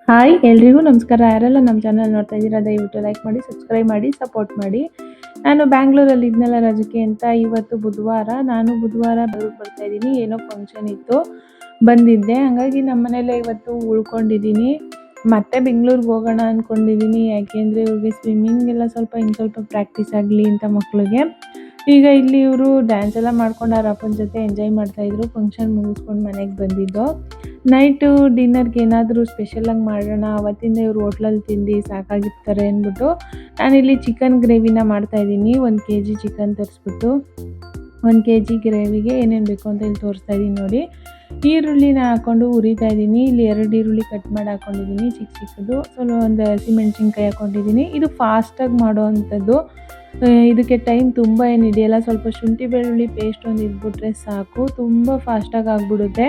Hi ಎಲ್ರಿಗೂ ನಮಸ್ಕಾರ. ಯಾರೆಲ್ಲ ನಮ್ಮ ಚಾನಲ್ ನೋಡ್ತಾ ಇದ್ದೀರಾ ದಯವಿಟ್ಟು ಲೈಕ್ ಮಾಡಿ, ಸಬ್ಸ್ಕ್ರೈಬ್ ಮಾಡಿ, ಸಪೋರ್ಟ್ ಮಾಡಿ. ನಾನು ಬ್ಯಾಂಗ್ಳೂರಲ್ಲಿ ಇದ್ನಲ್ಲ ರಜಕ್ಕೆ ಅಂತ. ಇವತ್ತು ಬುಧವಾರ ಬರ್ತಾ ಇದ್ದೀನಿ. ಏನೋ ಫಂಕ್ಷನ್ ಇತ್ತು, ಬಂದಿದ್ದೆ. ಹಂಗಾಗಿ ನಮ್ಮ ಮನೇಲೆ ಇವತ್ತು ಉಳ್ಕೊಂಡಿದ್ದೀನಿ. ಮತ್ತೆ ಬೆಂಗಳೂರಿಗೆ ಹೋಗೋಣ ಅಂದ್ಕೊಂಡಿದ್ದೀನಿ. ಯಾಕೆಂದರೆ ಇವ್ರಿಗೆ ಸ್ವಿಮ್ಮಿಂಗ್ ಎಲ್ಲ ಸ್ವಲ್ಪ ಪ್ರಾಕ್ಟೀಸ್ ಆಗಲಿ ಅಂತ ಮಕ್ಕಳಿಗೆ. ಈಗ ಇಲ್ಲಿ ಇವರು ಡ್ಯಾನ್ಸ್ ಎಲ್ಲ ಮಾಡ್ಕೊಂಡು ಅವ್ರ ಅಪ್ಪನ ಜೊತೆ ಎಂಜಾಯ್ ಮಾಡ್ತಾಯಿದ್ರು. ಫಂಕ್ಷನ್ ಮುಗಿಸ್ಕೊಂಡು ಮನೆಗೆ ಬಂದಿದ್ದು. ನೈಟು ಡಿನ್ನರ್ಗೆ ಏನಾದರೂ ಸ್ಪೆಷಲಾಗಿ ಮಾಡೋಣ, ಅವತ್ತಿಂದ ಇವರು ಹೋಟ್ಲಲ್ಲಿ ತಿಂದು ಸಾಕಾಗಿರ್ತಾರೆ ಅಂದ್ಬಿಟ್ಟು ನಾನಿಲ್ಲಿ ಚಿಕನ್ ಗ್ರೇವಿನ ಮಾಡ್ತಾಯಿದ್ದೀನಿ. 1 kg ಚಿಕನ್ ತರಿಸ್ಬಿಟ್ಟು 1 kg ಗ್ರೇವಿಗೆ ಏನೇನು ಬೇಕು ಅಂತ ಇಲ್ಲಿ ತೋರಿಸ್ತಾ ಇದ್ದೀನಿ ನೋಡಿ. ಈರುಳ್ಳಿನ ಹಾಕ್ಕೊಂಡು ಹುರಿತಾ ಇದ್ದೀನಿ. ಇಲ್ಲಿ 2 ಈರುಳ್ಳಿ ಕಟ್ ಮಾಡಿ ಹಾಕ್ಕೊಂಡಿದ್ದೀನಿ, ಚಿಕ್ಕದು. ಒಂದು ಹಸಿಮೆಣ್ಸಿನ್ಕಾಯಿ ಹಾಕ್ಕೊಂಡಿದ್ದೀನಿ. ಇದು ಫಾಸ್ಟಾಗಿ ಮಾಡೋ ಅಂಥದ್ದು. ಇದಕ್ಕೆ ಟೈಮ್ ತುಂಬ ಏನು ಹಿಡಿಯಲ್ಲ. ಸ್ವಲ್ಪ ಶುಂಠಿ ಬೆಳ್ಳುಳ್ಳಿ ಪೇಸ್ಟ್ ಒಂದು ಇದ್ಬಿಟ್ರೆ ಸಾಕು, ತುಂಬ ಫಾಸ್ಟಾಗಿ ಆಗಿಬಿಡುತ್ತೆ.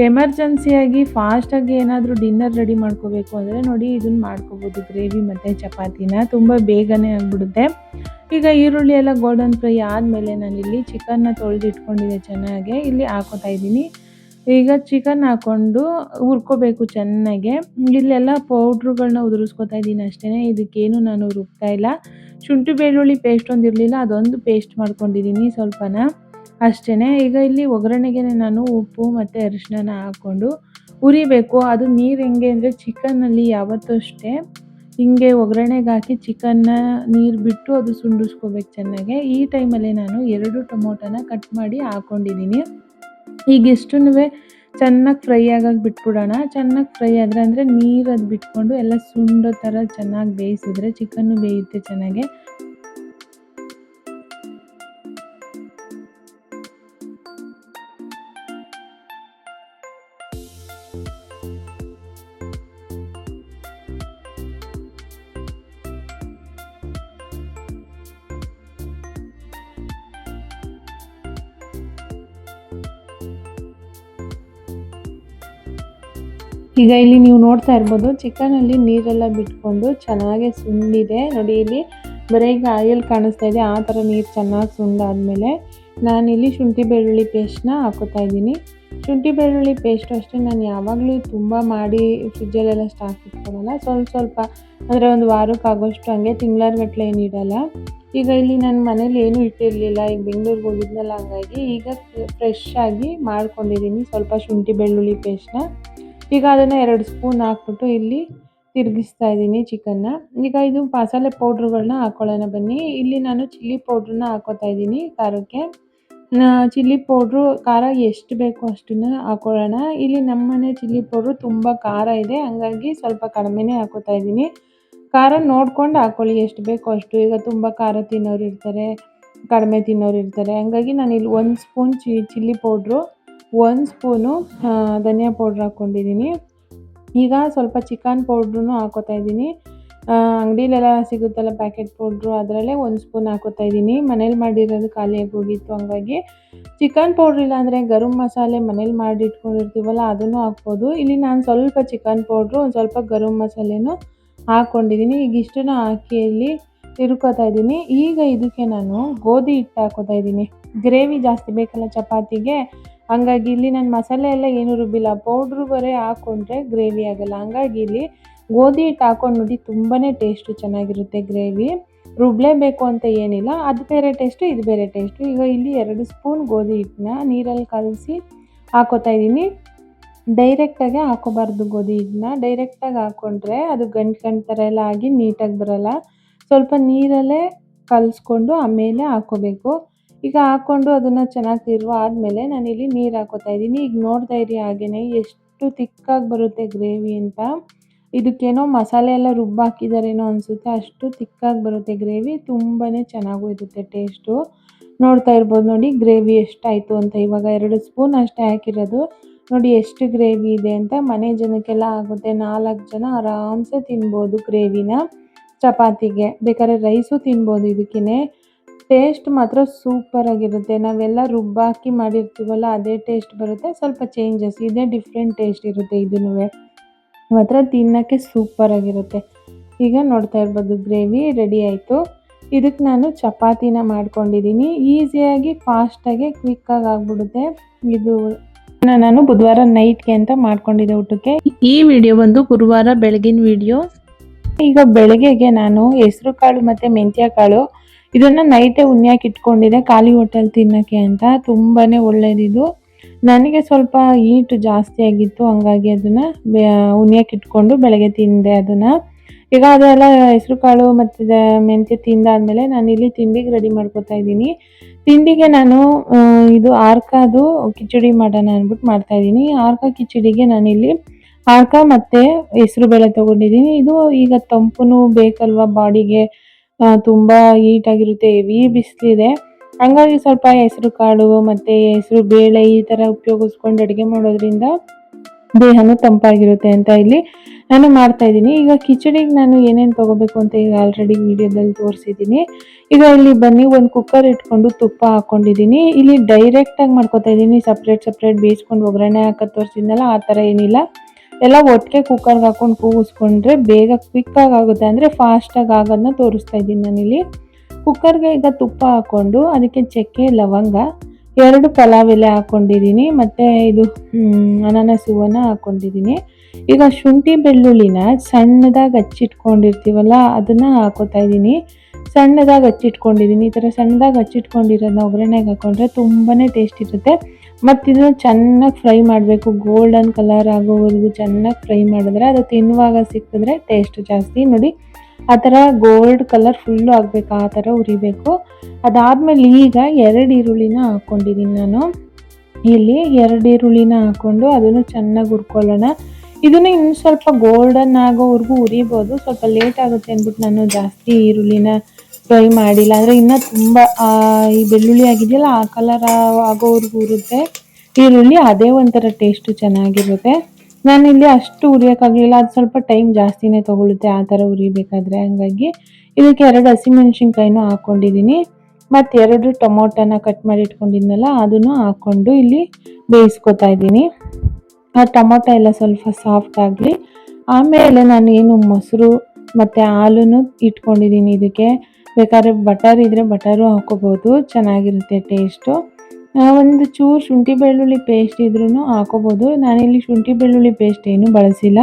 ಎಮರ್ಜೆನ್ಸಿಯಾಗಿ ಫಾಸ್ಟಾಗಿ ಏನಾದರೂ ಡಿನ್ನರ್ ರೆಡಿ ಮಾಡ್ಕೋಬೇಕು ಅಂದರೆ ನೋಡಿ ಇದನ್ನು ಮಾಡ್ಕೋಬೋದು, ಗ್ರೇವಿ ಮತ್ತು ಚಪಾತಿನ. ತುಂಬ ಬೇಗನೆ ಆಗಿಬಿಡುತ್ತೆ. ಈಗ ಈರುಳ್ಳಿ ಎಲ್ಲ ಗೋಲ್ಡನ್ ಫ್ರೈ ಆದಮೇಲೆ ನಾನಿಲ್ಲಿ ಚಿಕನ್ನ ತೊಳೆದು ಇಟ್ಕೊಂಡಿದ್ದೆ ಚೆನ್ನಾಗೆ, ಇಲ್ಲಿ ಹಾಕೋತಾ ಇದ್ದೀನಿ. ಈಗ ಚಿಕನ್ ಹಾಕ್ಕೊಂಡು ಹುರ್ಕೋಬೇಕು ಚೆನ್ನಾಗೆ. ಇಲ್ಲೆಲ್ಲ ಪೌಡ್ರುಗಳನ್ನ ಉದುರಿಸ್ಕೊತಾ ಇದ್ದೀನಿ ಅಷ್ಟೇ. ಇದಕ್ಕೇನು ನಾನು ರುಬ್ತಾ ಇಲ್ಲ. ಶುಂಠಿ ಬೆಳ್ಳುಳ್ಳಿ ಪೇಸ್ಟ್ ಒಂದು ಇರಲಿಲ್ಲ, ಅದೊಂದು ಪೇಸ್ಟ್ ಮಾಡ್ಕೊಂಡಿದ್ದೀನಿ ಸ್ವಲ್ಪನ ಅಷ್ಟೇ. ಈಗ ಇಲ್ಲಿ ಒಗ್ಗರಣೆಗೆ ನಾನು ಉಪ್ಪು ಮತ್ತು ಅರಿಶಿನ ಹಾಕ್ಕೊಂಡು ಹುರಿಬೇಕು. ಅದು ನೀರು ಹೆಂಗೆ ಅಂದರೆ ಚಿಕನ್ನಲ್ಲಿ ಯಾವತ್ತೂ ಅಷ್ಟೇ ಹಿಂಗೆ ಒಗ್ಗರಣೆಗೆ ಹಾಕಿ ಚಿಕನ್ನ ನೀರು ಬಿಟ್ಟು ಅದು ಸುಂಡಿಸ್ಕೋಬೇಕು ಚೆನ್ನಾಗೆ. ಈ ಟೈಮಲ್ಲಿ ನಾನು 2 ಟೊಮೊಟೊನ ಕಟ್ ಮಾಡಿ ಹಾಕ್ಕೊಂಡಿದ್ದೀನಿ. ಈಗ ಇಷ್ಟನ್ನೂ ಚೆನ್ನಾಗಿ ಫ್ರೈ ಆಗೋಕೆ ಬಿಟ್ಬಿಡೋಣ. ಚೆನ್ನಾಗಿ ಫ್ರೈ ಆದರೆ ಅಂದರೆ ನೀರು ಅದು ಬಿಟ್ಕೊಂಡು ಎಲ್ಲ ಸುಂಡೋ ಥರ ಚೆನ್ನಾಗಿ ಬೇಯಿಸಿದ್ರೆ ಚಿಕನ್ನು ಬೇಯುತ್ತೆ ಚೆನ್ನಾಗೆ. ಈಗ ಇಲ್ಲಿ ನೀವು ನೋಡ್ತಾ ಇರ್ಬೋದು ಚಿಕನಲ್ಲಿ ನೀರೆಲ್ಲ ಬಿಟ್ಕೊಂಡು ಚೆನ್ನಾಗೆ ಸುಂಡಿದೆ ನೋಡಿ. ಇಲ್ಲಿ ಬರೀ ಈಗ ಆಯಿಲ್ ಕಾಣಿಸ್ತಾ ಇದೆ, ಆ ಥರ ನೀರು ಚೆನ್ನಾಗಿ ಸುಂಡಾದ್ಮೇಲೆ ನಾನಿಲ್ಲಿ ಶುಂಠಿ ಬೆಳ್ಳುಳ್ಳಿ ಪೇಸ್ಟ್ನ ಹಾಕೋತಾ ಇದ್ದೀನಿ. ಶುಂಠಿ ಬೆಳ್ಳುಳ್ಳಿ ಪೇಸ್ಟು ಅಷ್ಟೇ ನಾನು ಯಾವಾಗಲೂ ತುಂಬ ಮಾಡಿ ಫ್ರಿಜ್ಜಲ್ಲೆಲ್ಲ ಸ್ಟಾಕ್ ಇಟ್ಕೊಳ್ಳಲ್ಲ. ಸ್ವಲ್ಪ ಅಂದರೆ ಒಂದು ವಾರಕ್ಕಾಗೋಷ್ಟು, ಹಂಗೆ ತಿಂಗಳಗಟ್ಟಲೆ ಏನು ಇಡಲ್ಲ. ಈಗ ಇಲ್ಲಿ ನನ್ನ ಮನೇಲಿ ಏನೂ ಇಟ್ಟಿರಲಿಲ್ಲ, ಈಗ ಬೆಂಗಳೂರಿಗೆ ಹೋಗಿದ್ನಲ್ಲ, ಹಂಗಾಗಿ ಈಗ ಫ್ರೆಶ್ ಆಗಿ ಮಾಡ್ಕೊಂಡಿದ್ದೀನಿ ಸ್ವಲ್ಪ ಶುಂಠಿ ಬೆಳ್ಳುಳ್ಳಿ ಪೇಸ್ಟ್ನ. ಈಗ ಅದನ್ನು 2 ಸ್ಪೂನ್ ಹಾಕ್ಬಿಟ್ಟು ಇಲ್ಲಿ ತಿರುಗಿಸ್ತಾ ಇದ್ದೀನಿ ಚಿಕನ್ನ. ಈಗ ಇದು ಮಸಾಲೆ ಪೌಡ್ರುಗಳನ್ನ ಹಾಕ್ಕೊಳ್ಳೋಣ ಬನ್ನಿ. ಇಲ್ಲಿ ನಾನು ಚಿಲ್ಲಿ ಪೌಡ್ರನ್ನ ಹಾಕ್ಕೋತಾ ಇದ್ದೀನಿ ಖಾರಕ್ಕೆ. ಚಿಲ್ಲಿ ಪೌಡ್ರು ಖಾರ ಎಷ್ಟು ಬೇಕೋ ಅಷ್ಟನ್ನು ಹಾಕ್ಕೊಳ್ಳೋಣ. ಇಲ್ಲಿ ನಮ್ಮ ಮನೆ ಚಿಲ್ಲಿ ಪೌಡ್ರು ತುಂಬ ಖಾರ ಇದೆ, ಹಂಗಾಗಿ ಸ್ವಲ್ಪ ಕಡಿಮೆನೇ ಹಾಕ್ಕೋತಾ ಇದ್ದೀನಿ. ಖಾರ ನೋಡ್ಕೊಂಡು ಹಾಕ್ಕೊಳ್ಳಿ ಎಷ್ಟು ಬೇಕೋ ಅಷ್ಟು. ಈಗ ತುಂಬ ಖಾರ ತಿನ್ನೋರು ಇರ್ತಾರೆ, ಕಡಿಮೆ ತಿನ್ನೋರು ಇರ್ತಾರೆ. ಹಂಗಾಗಿ ನಾನಿಲ್ಲಿ 1 ಸ್ಪೂನ್ ಚಿಲ್ಲಿ ಪೌಡ್ರು, 1 ಸ್ಪೂನು ಧನಿಯಾ ಪೌಡ್ರ್ ಹಾಕ್ಕೊಂಡಿದ್ದೀನಿ. ಈಗ ಸ್ವಲ್ಪ ಚಿಕನ್ ಪೌಡ್ರೂ ಹಾಕ್ಕೋತಾ ಇದ್ದೀನಿ. ಅಂಗಡಿಲೆಲ್ಲ ಸಿಗುತ್ತಲ್ಲ ಪ್ಯಾಕೆಟ್ ಪೌಡ್ರು, ಅದರಲ್ಲೇ 1 ಸ್ಪೂನ್ ಹಾಕ್ಕೋತಾ ಇದ್ದೀನಿ. ಮನೇಲಿ ಮಾಡಿರೋದು ಖಾಲಿಯಾಗಿ ಹೋಗಿತ್ತು, ಹಂಗಾಗಿ ಚಿಕನ್ ಪೌಡ್ರ್ ಇಲ್ಲ ಅಂದರೆ ಗರಂ ಮಸಾಲೆ ಮನೇಲಿ ಮಾಡಿ ಇಟ್ಕೊಂಡಿರ್ತೀವಲ್ಲ ಅದನ್ನು ಹಾಕ್ಬೋದು. ಇಲ್ಲಿ ನಾನು ಸ್ವಲ್ಪ ಚಿಕನ್ ಪೌಡ್ರು, ಒಂದು ಸ್ವಲ್ಪ ಗರಂ ಮಸಾಲೆನೂ ಹಾಕ್ಕೊಂಡಿದ್ದೀನಿ. ಈಗ ಇಷ್ಟನ್ನು ಹಾಕಿ ಇಲ್ಲಿ ತಿರ್ಕೋತಾ ಇದ್ದೀನಿ. ಈಗ ಇದಕ್ಕೆ ನಾನು ಗೋಧಿ ಹಿಟ್ಟು ಹಾಕ್ಕೋತಾ ಇದ್ದೀನಿ. ಗ್ರೇವಿ ಜಾಸ್ತಿ ಬೇಕಲ್ಲ ಚಪಾತಿಗೆ, ಹಂಗಾಗಿ ಇಲ್ಲಿ ನಾನು ಮಸಾಲೆ ಎಲ್ಲ ಏನೂ ರುಬ್ಬಿಲ್ಲ, ಪೌಡ್ರು ಬರೀ ಹಾಕ್ಕೊಂಡ್ರೆ ಗ್ರೇವಿ ಆಗೋಲ್ಲ. ಹಂಗಾಗಿ ಇಲ್ಲಿ ಗೋಧಿ ಹಿಟ್ಟು ಹಾಕ್ಕೊಂಡು ನೋಡಿ ತುಂಬಾ ಟೇಸ್ಟು ಚೆನ್ನಾಗಿರುತ್ತೆ ಗ್ರೇವಿ. ರುಬ್ಲೇಬೇಕು ಅಂತ ಏನಿಲ್ಲ, ಅದು ಬೇರೆ ಟೇಸ್ಟು, ಇದು ಬೇರೆ ಟೇಸ್ಟು. ಈಗ ಇಲ್ಲಿ 2 ಸ್ಪೂನ್ ಗೋಧಿ ಹಿಟ್ಟನ್ನ ನೀರಲ್ಲಿ ಕಲಸಿ ಹಾಕ್ಕೋತಾ ಇದ್ದೀನಿ. ಡೈರೆಕ್ಟಾಗಿ ಹಾಕ್ಕೋಬಾರ್ದು ಗೋಧಿ ಹಿಟ್ಟನ್ನ. ಡೈರೆಕ್ಟಾಗಿ ಹಾಕ್ಕೊಂಡ್ರೆ ಅದು ಗಂಟು ಥರ ಎಲ್ಲ ಆಗಿ ನೀಟಾಗಿ ಬರೋಲ್ಲ. ಸ್ವಲ್ಪ ನೀರಲ್ಲೇ ಕಲಿಸ್ಕೊಂಡು ಆಮೇಲೆ ಹಾಕ್ಕೋಬೇಕು. ಈಗ ಹಾಕ್ಕೊಂಡು ಅದನ್ನು ಚೆನ್ನಾಗಿ ತಿರುವು ಆದಮೇಲೆ ನಾನಿಲ್ಲಿ ನೀರು ಹಾಕ್ಕೋತಾ ಇದ್ದೀನಿ. ಈಗ ನೋಡ್ತಾ ಇರಿ ಹಾಗೆಯೇ ಎಷ್ಟು ತಿಕ್ಕಾಗಿ ಬರುತ್ತೆ ಗ್ರೇವಿ ಅಂತ. ಇದಕ್ಕೇನೋ ಮಸಾಲೆ ಎಲ್ಲ ಹಾಕಿದಾರೇನೋ ಅನಿಸುತ್ತೆ, ಅಷ್ಟು ತಿಕ್ಕಾಗಿ ಬರುತ್ತೆ ಗ್ರೇವಿ. ತುಂಬಾ ಚೆನ್ನಾಗೂ ಇರುತ್ತೆ ಟೇಸ್ಟು. ನೋಡ್ತಾ ಇರ್ಬೋದು ನೋಡಿ ಗ್ರೇವಿ ಎಷ್ಟಾಯಿತು ಅಂತ. ಇವಾಗ 2 ಸ್ಪೂನ್ ಅಷ್ಟೇ ಹಾಕಿರೋದು, ನೋಡಿ ಎಷ್ಟು ಗ್ರೇವಿ ಇದೆ ಅಂತ. ಮನೆ ಜನಕ್ಕೆಲ್ಲ ಆಗುತ್ತೆ, 4 ಜನ ಆರಾಮ್ಸೆ ತಿನ್ಬೋದು ಗ್ರೇವಿನ ಚಪಾತಿಗೆ. ಬೇಕಾದ್ರೆ ರೈಸು ತಿನ್ಬೋದು ಇದಕ್ಕೇ. ಟೇಸ್ಟ್ ಮಾತ್ರ ಸೂಪರಾಗಿರುತ್ತೆ. ನಾವೆಲ್ಲ ರುಬ್ಬಾಕಿ ಮಾಡಿರ್ತೀವಲ್ಲ ಅದೇ ಟೇಸ್ಟ್ ಬರುತ್ತೆ, ಸ್ವಲ್ಪ ಚೇಂಜಸ್ ಇದೆ, ಡಿಫ್ರೆಂಟ್ ಟೇಸ್ಟ್ ಇರುತ್ತೆ ಇದೂ. ಮಾತ್ರ ತಿನ್ನೋಕ್ಕೆ ಸೂಪರಾಗಿರುತ್ತೆ. ಈಗ ನೋಡ್ತಾ ಇರ್ಬೋದು ಗ್ರೇವಿ ರೆಡಿ ಆಯಿತು. ಇದಕ್ಕೆ ನಾನು ಚಪಾತಿನ ಮಾಡ್ಕೊಂಡಿದ್ದೀನಿ. ಈಸಿಯಾಗಿ ಫಾಸ್ಟಾಗಿ ಕ್ವಿಕ್ಕಾಗಿ ಆಗಿಬಿಡುತ್ತೆ ಇದು ನಾನು ಬುಧವಾರ ನೈಟ್ಗೆ ಅಂತ ಮಾಡ್ಕೊಂಡಿದ್ದೆ ಊಟಕ್ಕೆ. ಈ ವಿಡಿಯೋ ಬಂದು ಗುರುವಾರ ಬೆಳಗಿನ ವಿಡಿಯೋ. ಈಗ ಬೆಳಗ್ಗೆಗೆ ನಾನು ಹೆಸರು ಕಾಳು ಮತ್ತೆ ಮೆಂತ್ಯ ಕಾಳು ಇದನ್ನ ನೈಟೇ ಉಣ್ಯಾಕೆ ಇಟ್ಕೊಂಡಿದ್ದೆ ಖಾಲಿ ಹೊಟ್ಟೆಲ್ ತಿನ್ನಕ್ಕೆ ಅಂತ. ತುಂಬಾನೇ ಒಳ್ಳೇದಿದು. ನನಗೆ ಸ್ವಲ್ಪ ಹೀಟ್ ಜಾಸ್ತಿ ಆಗಿತ್ತು, ಹಂಗಾಗಿ ಅದನ್ನ ಉಣ್ಯಾಕೆ ಇಟ್ಕೊಂಡು ಬೆಳಗ್ಗೆ ತಿಂದೆ ಅದನ್ನ. ಈಗ ಅದೆಲ್ಲ ಹೆಸರು ಕಾಳು ಮತ್ತೆ ಮೆಂತ್ಯ ತಿಂದಾದ್ಮೇಲೆ ನಾನು ಇಲ್ಲಿ ತಿಂಡಿಗೆ ರೆಡಿ ಮಾಡ್ಕೊತಾ ಇದ್ದೀನಿ. ತಿಂಡಿಗೆ ನಾನು ಇದು ಆರ್ಕದು ಕಿಚಡಿ ಮಾಡೋಣ ಅಂದ್ಬಿಟ್ಟು ಮಾಡ್ತಾ ಇದ್ದೀನಿ. ಆರ್ಕ ಕಿಚಡಿಗೆ ನಾನಿಲ್ಲಿ ಆರ್ಕ ಮತ್ತೆ ಹೆಸರು ಬೇಳೆ ತಗೊಂಡಿದ್ದೀನಿ. ಇದು ಈಗ ತಂಪುನು ಬೇಕಲ್ವಾ ಬಾಡಿಗೆ, ತುಂಬಾ ಹೀಟ್ ಆಗಿರುತ್ತೆ, ಹೆವಿ ಬಿಸಿಲಿದೆ. ಹಂಗಾಗಿ ಸ್ವಲ್ಪ ಹೆಸರು ಕಾಳು ಮತ್ತೆ ಹೆಸರು ಬೇಳೆ ಈ ತರ ಉಪಯೋಗಿಸ್ಕೊಂಡು ಅಡುಗೆ ಮಾಡೋದ್ರಿಂದ ದೇಹನೂ ತಂಪಾಗಿರುತ್ತೆ ಅಂತ ಇಲ್ಲಿ ನಾನು ಮಾಡ್ತಾ ಇದ್ದೀನಿ. ಈಗ ಕಿಚಡಿಗೆ ನಾನು ಏನೇನು ತಗೋಬೇಕು ಅಂತ ಈಗ ಆಲ್ರೆಡಿ ವಿಡಿಯೋದಲ್ಲಿ ತೋರಿಸಿದ್ದೀನಿ. ಈಗ ಇಲ್ಲಿ ಬನ್ನಿ ಒಂದು ಕುಕ್ಕರ್ ಇಟ್ಕೊಂಡು ತುಪ್ಪ ಹಾಕೊಂಡಿದ್ದೀನಿ. ಇಲ್ಲಿ ಡೈರೆಕ್ಟಾಗಿ ಮಾಡ್ಕೊತಾ ಇದ್ದೀನಿ, ಸಪ್ರೇಟ್ ಬೇಯಿಸ್ಕೊಂಡು ಒಗ್ಗರಣೆ ಹಾಕೋದು ತೋರಿಸಿದ್ನಲ್ಲ ಆ ಥರ ಏನಿಲ್ಲ. ಎಲ್ಲ ಒಟ್ಟಿಗೆ ಕುಕ್ಕರ್ಗೆ ಹಾಕೊಂಡು ಕೂಗಿಸ್ಕೊಂಡ್ರೆ ಬೇಗ ಕ್ವಿಕ್ಕಾಗಿ ಆಗುತ್ತೆ, ಅಂದರೆ ಫಾಸ್ಟಾಗಿ ಆಗೋದನ್ನ ತೋರಿಸ್ತಾ ಇದ್ದೀನಿ ನಾನಿಲ್ಲಿ. ಕುಕ್ಕರ್ಗೆ ಈಗ ತುಪ್ಪ ಹಾಕ್ಕೊಂಡು ಅದಕ್ಕೆ ಚಕ್ಕೆ ಲವಂಗ 2 ಪಲಾವ್ ಎಲೆ ಹಾಕ್ಕೊಂಡಿದ್ದೀನಿ, ಮತ್ತು ಇದು ಅನಾನಸ್ ಹೂವನ್ನ ಹಾಕ್ಕೊಂಡಿದ್ದೀನಿ. ಈಗ ಶುಂಠಿ ಬೆಳ್ಳುಳ್ಳಿನ ಸಣ್ಣದಾಗಿ ಹಚ್ಚಿಟ್ಕೊಂಡಿರ್ತೀವಲ್ಲ ಅದನ್ನು ಹಾಕೋತಾ ಇದ್ದೀನಿ. ಸಣ್ಣದಾಗಿ ಹಚ್ಚಿಟ್ಕೊಂಡಿದ್ದೀನಿ. ಈ ಥರ ಸಣ್ಣದಾಗಿ ಹಚ್ಚಿಟ್ಕೊಂಡಿರೋದನ್ನ ಒಗ್ಗರಣೆಗೆ ಹಾಕೊಂಡ್ರೆ ತುಂಬಾ ಟೇಸ್ಟ್ ಇರುತ್ತೆ. ಮತ್ತು ಇದನ್ನು ಚೆನ್ನಾಗಿ ಫ್ರೈ ಮಾಡಬೇಕು, ಗೋಲ್ಡನ್ ಕಲರ್ ಆಗೋವರೆಗೂ ಚೆನ್ನಾಗಿ ಫ್ರೈ ಮಾಡಿದ್ರೆ ಅದು ತಿನ್ನುವಾಗ ಸಿಕ್ಕಿದ್ರೆ ಟೇಸ್ಟ್ ಜಾಸ್ತಿ. ನೋಡಿ ಆ ಥರ ಗೋಲ್ಡ್ ಕಲರ್ ಫುಲ್ಲು ಆಗಬೇಕು, ಆ ಥರ ಉರಿಬೇಕು. ಅದಾದಮೇಲೆ ಈಗ 2 ಈರುಳ್ಳಿನ ಹಾಕ್ಕೊಂಡಿದ್ದೀನಿ ನಾನು. ಇಲ್ಲಿ 2 ಈರುಳ್ಳಿನ ಹಾಕ್ಕೊಂಡು ಅದನ್ನು ಚೆನ್ನಾಗಿ ಹುರ್ಕೊಳ್ಳೋಣ. ಇದನ್ನು ಇನ್ನು ಸ್ವಲ್ಪ ಗೋಲ್ಡನ್ ಆಗೋವರೆಗೂ ಉರಿಬೋದು, ಸ್ವಲ್ಪ ಲೇಟ್ ಆಗುತ್ತೆ ಅಂದ್ಬಿಟ್ಟು ನಾನು ಜಾಸ್ತಿ ಈರುಳ್ಳಿನ ಫ್ರೈ ಮಾಡಿಲ್ಲ. ಅಂದರೆ ಇನ್ನೂ ತುಂಬ ಈ ಬೆಳ್ಳುಳ್ಳಿ ಆಗಿದೆಯಲ್ಲ ಆ ಕಲರ್ ಆಗೋವರೆಗೂ ಉರುತ್ತೆ ಈರುಳ್ಳಿ, ಅದೇ ಒಂಥರ ಟೇಸ್ಟು ಚೆನ್ನಾಗಿರುತ್ತೆ. ನಾನಿಲ್ಲಿ ಅಷ್ಟು ಉರಿಯೋಕ್ಕಾಗಲಿಲ್ಲ, ಅದು ಸ್ವಲ್ಪ ಟೈಮ್ ಜಾಸ್ತಿನೇ ತೊಗೊಳುತ್ತೆ ಆ ಥರ ಉರಿಬೇಕಾದ್ರೆ. ಹಂಗಾಗಿ ಇದಕ್ಕೆ 2 ಹಸಿಮೆಣ್ಸಿನ್ಕಾಯಿನೂ ಹಾಕ್ಕೊಂಡಿದ್ದೀನಿ, ಮತ್ತು 2 ಟೊಮೊಟೊನ ಕಟ್ ಮಾಡಿ ಇಟ್ಕೊಂಡಿದ್ನಲ್ಲ ಅದನ್ನು ಹಾಕ್ಕೊಂಡು ಇಲ್ಲಿ ಬೇಯಿಸ್ಕೊತಾ ಇದ್ದೀನಿ. ಆ ಟೊಮೊಟೊ ಎಲ್ಲ ಸ್ವಲ್ಪ ಸಾಫ್ಟ್ ಆಗಲಿ. ಆಮೇಲೆ ನಾನು ಏನು ಮೊಸರು ಮತ್ತು ಹಾಲನ್ನು ಇಟ್ಕೊಂಡಿದ್ದೀನಿ. ಇದಕ್ಕೆ ಬೇಕಾದ್ರೆ ಬಟರ್ ಇದ್ದರೆ ಬಟರು ಹಾಕೋಬೋದು, ಚೆನ್ನಾಗಿರುತ್ತೆ ಟೇಸ್ಟು. ಒಂದು ಚೂರು ಶುಂಠಿ ಬೆಳ್ಳುಳ್ಳಿ ಪೇಸ್ಟ್ ಇದ್ರೂ ಹಾಕೋಬೋದು. ನಾನಿಲ್ಲಿ ಶುಂಠಿ ಬೆಳ್ಳುಳ್ಳಿ ಪೇಸ್ಟ್ ಏನು ಬಳಸಿಲ್ಲ.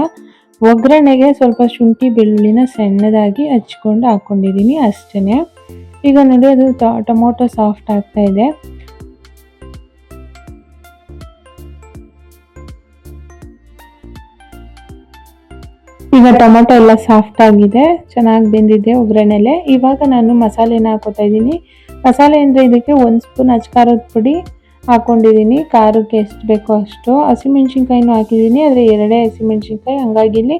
ಒಗ್ಗರಣೆಗೆ ಸ್ವಲ್ಪ ಶುಂಠಿ ಬೆಳ್ಳುಳ್ಳಿನ ಸಣ್ಣದಾಗಿ ಹಚ್ಕೊಂಡು ಹಾಕ್ಕೊಂಡಿದ್ದೀನಿ ಅಷ್ಟೇ. ಈಗ ನೋಡಿ ಅದು ಟೊಮೊಟೊ ಸಾಫ್ಟ್ ಆಗ್ತಾ ಇದೆ. ಈಗ ಟೊಮೊಟೊ ಎಲ್ಲ ಸಾಫ್ಟ್ ಆಗಿದೆ, ಚೆನ್ನಾಗಿ ಬೆಂದಿದೆ ಒಗ್ಗರಣೆಲೆ. ಇವಾಗ ನಾನು ಮಸಾಲೆನ ಹಾಕೋತಾ ಇದ್ದೀನಿ. ಮಸಾಲೆ ಅಂದರೆ ಇದಕ್ಕೆ 1 ಸ್ಪೂನ್ ಅಚ್ಕಾರದ ಪುಡಿ ಹಾಕ್ಕೊಂಡಿದ್ದೀನಿ, ಖಾರಕ್ಕೆ ಎಷ್ಟು ಬೇಕೋ ಅಷ್ಟು. ಹಸಿಮೆಣ್ಸಿನ್ಕಾಯಿನೂ ಹಾಕಿದ್ದೀನಿ, ಆದರೆ 2 ಹಸಿಮೆಣ್ಸಿನ್ಕಾಯಿ, ಹಂಗಾಗಿ ಇಲ್ಲಿ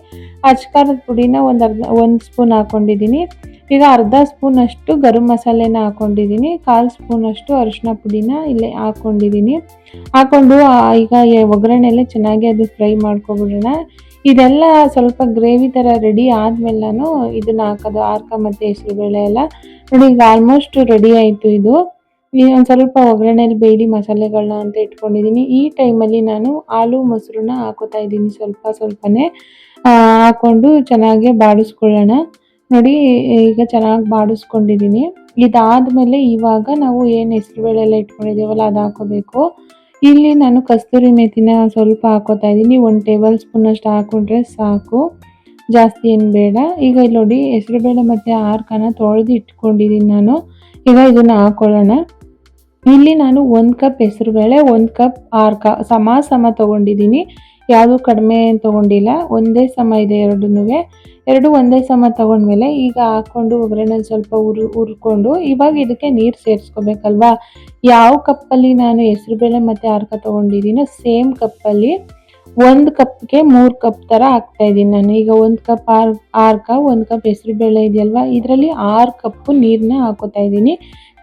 ಅಚ್ಕಾರದ ಪುಡಿನ 1 ಸ್ಪೂನ್ ಹಾಕ್ಕೊಂಡಿದ್ದೀನಿ. ಈಗ ಅರ್ಧ ಸ್ಪೂನಷ್ಟು ಗರಂ ಮಸಾಲೆನ ಹಾಕ್ಕೊಂಡಿದ್ದೀನಿ, 1/4 ಸ್ಪೂನಷ್ಟು ಅರಿಶಿನ ಪುಡಿನ ಇಲ್ಲಿ ಹಾಕ್ಕೊಂಡಿದ್ದೀನಿ. ಹಾಕ್ಕೊಂಡು ಈಗ ಒಗ್ಗರಣೆಲೆ ಚೆನ್ನಾಗಿ ಅದು ಫ್ರೈ ಮಾಡ್ಕೊಬಿಡೋಣ. ಇದೆಲ್ಲ ಸ್ವಲ್ಪ ಗ್ರೇವಿ ಥರ ರೆಡಿ ಆದಮೇಲೆ ನಾನು ಇದನ್ನು ಹಾಕೋದು ಆರ್ಕ ಮತ್ತು ಹೆಸರುಬೇಳೆ ಎಲ್ಲ. ನೋಡಿ ಈಗ ಆಲ್ಮೋಸ್ಟ್ ರೆಡಿ ಆಯಿತು ಇದು. ಒಂದು ಸ್ವಲ್ಪ ಒಗ್ಗರಣೆಯಲ್ಲಿ ಬೇಯ್ಲಿ ಮಸಾಲೆಗಳನ್ನ ಅಂತ ಇಟ್ಕೊಂಡಿದ್ದೀನಿ. ಈ ಟೈಮಲ್ಲಿ ನಾನು ಹಾಲು ಮೊಸರನ್ನ ಹಾಕೋತಾ ಇದ್ದೀನಿ, ಸ್ವಲ್ಪನೇ ಹಾಕ್ಕೊಂಡು ಚೆನ್ನಾಗಿ ಬಾಡಿಸ್ಕೊಳ್ಳೋಣ. ನೋಡಿ ಈಗ ಚೆನ್ನಾಗಿ ಬಾಡಿಸ್ಕೊಂಡಿದ್ದೀನಿ. ಇದಾದಮೇಲೆ ಇವಾಗ ನಾವು ಏನು ಹೆಸರುಬೇಳೆ ಎಲ್ಲ ಇಟ್ಕೊಂಡಿದ್ದೀವಲ್ಲ ಅದು ಹಾಕೋಬೇಕು. ಇಲ್ಲಿ ನಾನು ಕಸ್ತೂರಿ ಮೇಥಿನ ಸ್ವಲ್ಪ ಹಾಕೋತಾ ಇದ್ದೀನಿ, 1 ಟೇಬಲ್ ಸ್ಪೂನಷ್ಟು ಹಾಕ್ಕೊಂಡ್ರೆ ಸಾಕು, ಜಾಸ್ತಿ ಏನು ಬೇಡ. ಈಗ ಇಲ್ಲಿ ನೋಡಿ ಹೆಸರುಬೇಳೆ ಮತ್ತು ಆರ್ಕನ ತೊಳೆದು ಇಟ್ಕೊಂಡಿದ್ದೀನಿ ನಾನು. ಈಗ ಇದನ್ನು ಹಾಕೊಳ್ಳೋಣ. ಇಲ್ಲಿ ನಾನು 1 ಕಪ್ ಹೆಸರುಬೇಳೆ 1 ಕಪ್ ಆರ್ಕ ಸಮ ತೊಗೊಂಡಿದ್ದೀನಿ, ಯಾವುದು ಕಡಿಮೆ ತೊಗೊಂಡಿಲ್ಲ, ಒಂದೇ ಸಮ ಇದೆ ಎರಡು ಒಂದೇ ಸಮ ತೊಗೊಂಡ್ಮೇಲೆ ಈಗ ಹಾಕ್ಕೊಂಡು ಒಗ್ಗರಣೆಲಿ ಸ್ವಲ್ಪ ಹುರ್ಕೊಂಡು ಇವಾಗ ಇದಕ್ಕೆ ನೀರು ಸೇರಿಸ್ಕೋಬೇಕಲ್ವಾ. ಯಾವ ಕಪ್ಪಲ್ಲಿ ನಾನು ಹೆಸರುಬೇಳೆ ಮತ್ತು ಆರ್ಕ ತೊಗೊಂಡಿದ್ದೀನೋ ಸೇಮ್ ಕಪ್ಪಲ್ಲಿ 1 ಕಪ್ಗೆ 3 ಕಪ್ ಥರ ಹಾಕ್ತಾಯಿದ್ದೀನಿ ನಾನು. ಈಗ 1 ಕಪ್ ಆರ್ಕ 1 ಕಪ್ ಹೆಸರುಬೇಳೆ ಇದೆಯಲ್ವಾ, ಇದರಲ್ಲಿ 6 ಕಪ್ಪು ನೀರನ್ನ ಹಾಕೋತಾ ಇದ್ದೀನಿ.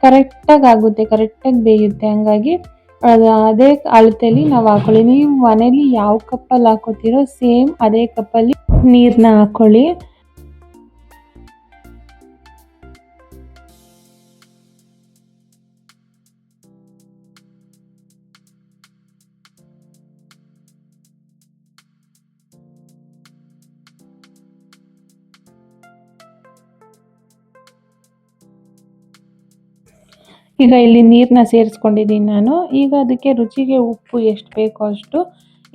ಕರೆಕ್ಟಾಗಿ ಆಗುತ್ತೆ, ಕರೆಕ್ಟಾಗಿ ಬೇಯುತ್ತೆ. ಹಂಗಾಗಿ ಅದೇ ಅಳತೆಯಲ್ಲಿ ನಾವು ಹಾಕೊಳ್ಳಿ. ನೀವು ಮನೇಲಿ ಯಾವ ಕಪ್ಪಲ್ಲಿ ಹಾಕೋತೀರೋ ಸೇಮ್ ಅದೇ ಕಪ್ಪಲ್ಲಿ ನೀರನ್ನ ಹಾಕ್ಕೊಳ್ಳಿ. ಈಗ ಇಲ್ಲಿ ನೀರನ್ನ ಸೇರಿಸ್ಕೊಂಡಿದ್ದೀನಿ ನಾನು. ಈಗ ಅದಕ್ಕೆ ರುಚಿಗೆ ಉಪ್ಪು ಎಷ್ಟು ಬೇಕೋ ಅಷ್ಟು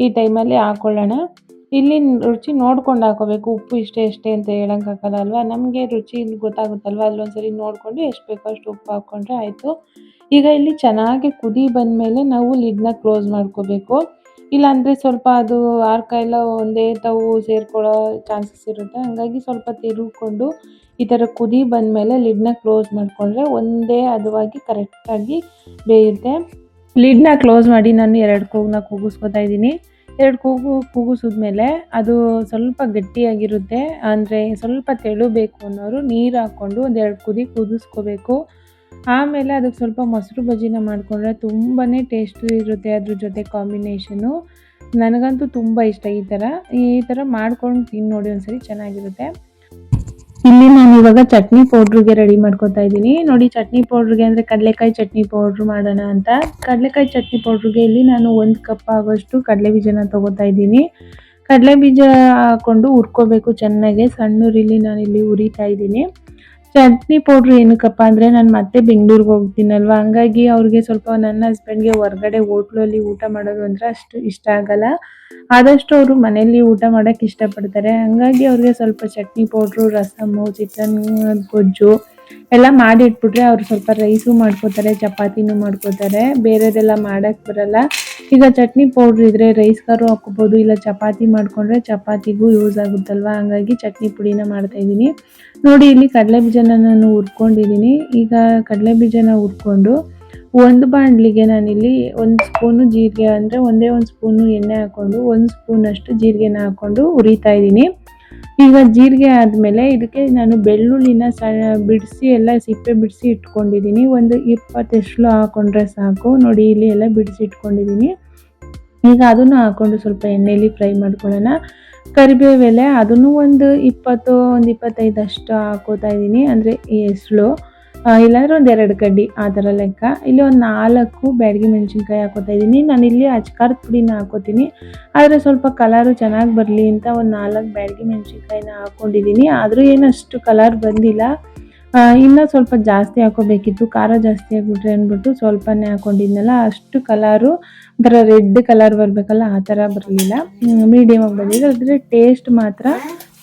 ಈ ಟೈಮಲ್ಲಿ ಹಾಕೊಳ್ಳೋಣ. ಇಲ್ಲಿ ರುಚಿ ನೋಡ್ಕೊಂಡು ಹಾಕೋಬೇಕು. ಉಪ್ಪು ಇಷ್ಟೇ ಅಂತ ಹೇಳೋಕ್ಕಾಗಲ್ಲ ಅಲ್ವಾ. ನಮಗೆ ರುಚಿ ಗೊತ್ತಾಗುತ್ತಲ್ವ, ಅಲ್ಲೊಂದ್ಸರಿ ನೋಡಿಕೊಂಡು ಎಷ್ಟು ಬೇಕೋ ಅಷ್ಟು ಉಪ್ಪು ಹಾಕ್ಕೊಂಡ್ರೆ ಆಯಿತು. ಈಗ ಇಲ್ಲಿ ಚೆನ್ನಾಗಿ ಕುದಿ ಬಂದಮೇಲೆ ನಾವು ಲಿಡ್ನ ಕ್ಲೋಸ್ ಮಾಡ್ಕೋಬೇಕು. ಇಲ್ಲಾಂದರೆ ಸ್ವಲ್ಪ ಅದು ಆರ್ಕ ಎಲ್ಲ ಒಂದೇ ತಾವು ಸೇರ್ಕೊಳ್ಳೋ ಚಾನ್ಸಸ್ ಇರುತ್ತೆ. ಹಾಗಾಗಿ ಸ್ವಲ್ಪ ತಿರುಗಿಕೊಂಡು ಈ ಥರ ಕುದಿ ಬಂದಮೇಲೆ ಲಿಡ್ನ ಕ್ಲೋಸ್ ಮಾಡಿಕೊಂಡ್ರೆ ಒಂದೇ ಹದವಾಗಿ ಕರೆಕ್ಟಾಗಿ ಬೇಯುತ್ತೆ. ಲಿಡ್ನ ಕ್ಲೋಸ್ ಮಾಡಿ ನಾನು 2 ಕೂಗನ್ನ ಕೂಗಿಸ್ಕೊತಾ ಇದ್ದೀನಿ. 2 ಕೂಗು ಕೂಗಿಸಿದ್ಮೇಲೆ ಅದು ಸ್ವಲ್ಪ ಗಟ್ಟಿಯಾಗಿರುತ್ತೆ, ಅಂದರೆ ಸ್ವಲ್ಪ ತೆಳು ಬೇಕು ಅನ್ನೋರು ನೀರು ಹಾಕ್ಕೊಂಡು 1-2 ಕುದಿ ಕುದಿಸ್ಕೋಬೇಕು. ಆಮೇಲೆ ಅದಕ್ಕೆ ಸ್ವಲ್ಪ ಮೊಸರು ಬಜ್ಜಿನ ಮಾಡಿಕೊಂಡ್ರೆ ತುಂಬಾ ಟೇಸ್ಟಿ ಇರುತ್ತೆ. ಅದ್ರ ಜೊತೆ ಕಾಂಬಿನೇಷನು ನನಗಂತೂ ತುಂಬ ಇಷ್ಟ. ಈ ಥರ ಮಾಡ್ಕೊಂಡು ತಿಂದು ನೋಡಿ ಒಂದ್ಸರಿ, ಚೆನ್ನಾಗಿರುತ್ತೆ. ಇಲ್ಲಿ ನಾನು ಇವಾಗ ಚಟ್ನಿ ಪೌಡ್ರಿಗೆ ರೆಡಿ ಮಾಡ್ಕೊತಾ ಇದ್ದೀನಿ. ನೋಡಿ, ಚಟ್ನಿ ಪೌಡ್ರಿಗೆ ಅಂದರೆ ಕಡಲೆಕಾಯಿ ಚಟ್ನಿ ಪೌಡ್ರ್ ಮಾಡೋಣ ಅಂತ. ಕಡಲೆಕಾಯಿ ಚಟ್ನಿ ಪೌಡ್ರಿಗೆ ಇಲ್ಲಿ ನಾನು 1 ಕಪ್ ಆಗೋಷ್ಟು ಕಡಲೆ ಬೀಜನ ತೊಗೋತಾ ಇದ್ದೀನಿ. ಕಡಲೆ ಬೀಜ ಹಾಕ್ಕೊಂಡು ಹುರ್ಕೋಬೇಕು ಚೆನ್ನಾಗೆ. ಸಣ್ಣ ಉರಿಲಿ ನಾನಿಲ್ಲಿ ಹುರಿತಾ ಇದ್ದೀನಿ. ಚಟ್ನಿ ಪೌಡ್ರ್ ಏನಕ್ಕಪ್ಪ ಅಂದರೆ ನಾನು ಮತ್ತೆ ಬೆಂಗಳೂರಿಗೆ ಹೋಗ್ತೀನಲ್ವ, ಹಂಗಾಗಿ ಅವ್ರಿಗೆ ಸ್ವಲ್ಪ, ನನ್ನ ಹಸ್ಬೆಂಡ್ಗೆ ಹೊರಗಡೆ ಹೋಟ್ಲಲ್ಲಿ ಊಟ ಮಾಡೋದು ಅಂದರೆ ಅಷ್ಟು ಇಷ್ಟ ಆಗಲ್ಲ. ಆದಷ್ಟು ಅವರು ಮನೆಯಲ್ಲಿ ಊಟ ಮಾಡೋಕ್ಕೆ ಇಷ್ಟಪಡ್ತಾರೆ. ಹಂಗಾಗಿ ಅವ್ರಿಗೆ ಸ್ವಲ್ಪ ಚಟ್ನಿ ಪೌಡ್ರು, ರಸಮ್ಮು, ಚಿಕನ್ ಗೊಜ್ಜು ಎಲ್ಲ ಮಾಡಿ ಇಟ್ಬಿಟ್ರೆ ಅವ್ರು ಸ್ವಲ್ಪ ರೈಸು ಮಾಡ್ಕೋತಾರೆ, ಚಪಾತಿನೂ ಮಾಡ್ಕೋತಾರೆ. ಬೇರೆದೆಲ್ಲ ಮಾಡೋಕ್ಕೆ ಬರಲ್ಲ. ಈಗ ಚಟ್ನಿ ಪೌಡ್ರ್ ಇದ್ದರೆ ರೈಸ್ಗಾರು ಹಾಕ್ಕೋಬೋದು, ಇಲ್ಲ ಚಪಾತಿ ಮಾಡಿಕೊಂಡ್ರೆ ಚಪಾತಿಗೂ ಯೂಸ್ ಆಗುತ್ತಲ್ವ. ಹಂಗಾಗಿ ಚಟ್ನಿ ಪುಡಿನ ಮಾಡ್ತಾಯಿದ್ದೀನಿ. ನೋಡಿ, ಇಲ್ಲಿ ಕಡಲೆ ಬೀಜನ ನಾನು ಹುರ್ಕೊಂಡಿದ್ದೀನಿ. ಈಗ ಕಡಲೆ ಬೀಜನ ಹುರ್ಕೊಂಡು ಒಂದು ಬಾಣಲಿಗೆ ನಾನಿಲ್ಲಿ 1 ಸ್ಪೂನು ಜೀರಿಗೆ, ಅಂದರೆ ಒಂದೇ 1 ಸ್ಪೂನು ಎಣ್ಣೆ ಹಾಕ್ಕೊಂಡು 1 ಸ್ಪೂನಷ್ಟು ಜೀರಿಗೆನ ಹಾಕ್ಕೊಂಡು ಹುರಿತಾ ಇದ್ದೀನಿ. ಈಗ ಜೀರಿಗೆ ಆದಮೇಲೆ ಇದಕ್ಕೆ ನಾನು ಬೆಳ್ಳುಳ್ಳಿನ ಬಿಡಿಸಿ ಎಲ್ಲ ಸಿಪ್ಪೆ ಬಿಡಿಸಿ ಇಟ್ಕೊಂಡಿದ್ದೀನಿ. ಒಂದು 20 ಎಸ್ಳು ಹಾಕ್ಕೊಂಡ್ರೆ ಸಾಕು. ನೋಡಿ, ಇಲ್ಲಿ ಎಲ್ಲ ಬಿಡಿಸಿ ಇಟ್ಕೊಂಡಿದ್ದೀನಿ. ಈಗ ಅದನ್ನು ಹಾಕ್ಕೊಂಡು ಸ್ವಲ್ಪ ಎಣ್ಣೆಯಲ್ಲಿ ಫ್ರೈ ಮಾಡ್ಕೊಳ್ಳೋಣ. ಕರಿಬೇವೆಲೆ ಅದನ್ನು ಒಂದು 25 ಅಷ್ಟು ಹಾಕೋತಾ ಇದ್ದೀನಿ, ಅಂದರೆ ಎಸ್ಳು, ಇಲ್ಲಾಂದರೆ ಒಂದು 2 ಕಡ್ಡಿ ಆ ಥರ ಲೆಕ್ಕ. ಇಲ್ಲಿ ಒಂದು 4 ಬ್ಯಾಡಗಿ ಮೆಣಸಿನ್ಕಾಯಿ ಹಾಕೋತಾ ಇದ್ದೀನಿ. ನಾನಿಲ್ಲಿ ಅಚ್ಕಾರದ ಪುಡಿನ ಹಾಕೋತೀನಿ, ಆದರೆ ಸ್ವಲ್ಪ ಕಲರು ಚೆನ್ನಾಗಿ ಬರಲಿ ಅಂತ ಒಂದು 4 ಬ್ಯಾಡಗಿ ಮೆಣಸಿನ್ಕಾಯಿನ ಹಾಕ್ಕೊಂಡಿದ್ದೀನಿ. ಆದರೂ ಏನಷ್ಟು ಕಲರ್ ಬಂದಿಲ್ಲ. ಇನ್ನೂ ಸ್ವಲ್ಪ ಜಾಸ್ತಿ ಹಾಕೋಬೇಕಿತ್ತು, ಖಾರ ಜಾಸ್ತಿ ಆಗಿಬಿಟ್ರೆ ಅಂದ್ಬಿಟ್ಟು ಸ್ವಲ್ಪನೇ ಹಾಕ್ಕೊಂಡಿದ್ನಲ್ಲ. ಅಷ್ಟು ಕಲರು ಒಂಥರ ರೆಡ್ ಕಲರ್ ಬರಬೇಕಲ್ಲ, ಆ ಥರ ಬರಲಿಲ್ಲ, ಮೀಡಿಯಮಾಗಿ ಬಂದಿದೆ. ಆದರೆ ಟೇಸ್ಟ್ ಮಾತ್ರ